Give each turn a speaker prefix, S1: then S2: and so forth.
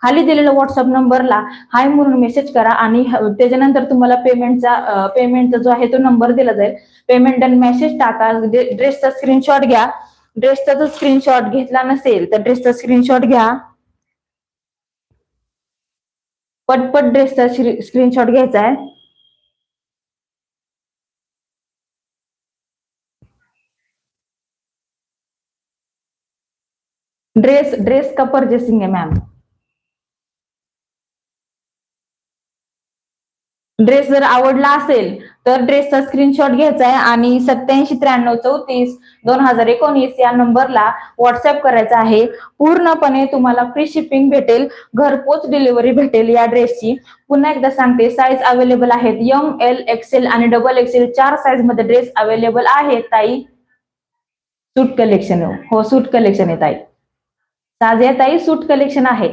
S1: खाली दिलेल्या व्हॉट्सअप नंबरला हाय म्हणून मेसेज करा आणि त्याच्यानंतर तुम्हाला पेमेंटचा जो आहे तो नंबर दिला जाईल. पेमेंट आणि मेसेज टाका. ड्रेसचा स्क्रीनशॉट घ्या. ड्रेसचा जर स्क्रीनशॉट घेतला नसेल तर ड्रेसचा स्क्रीनशॉट घ्या. पटपट ड्रेसचा स्क्रीनशॉट घ्यायचा आहे. ड्रेस का परचेसिंग आहे मॅम. ड्रेस जर आवडला असेल तर ड्रेसचा स्क्रीनशॉट घ्यायचा आहे आणि 8793342019 या नंबरला व्हॉट्सअप करायचा आहे. पूर्णपणे तुम्हाला फ्री शिपिंग भेटेल, घरपोच डिलिव्हरी भेटेल या ड्रेसची. पुन्हा एकदा सांगते, साईज अवेलेबल आहेत. ML, XL आणि XXL 4 साईज मध्ये ड्रेस अवेलेबल आहेत ताई. सूट कलेक्शन, हो सूट कलेक्शन आहे ताई. साजिया ताई सूट कलेक्शन आहे.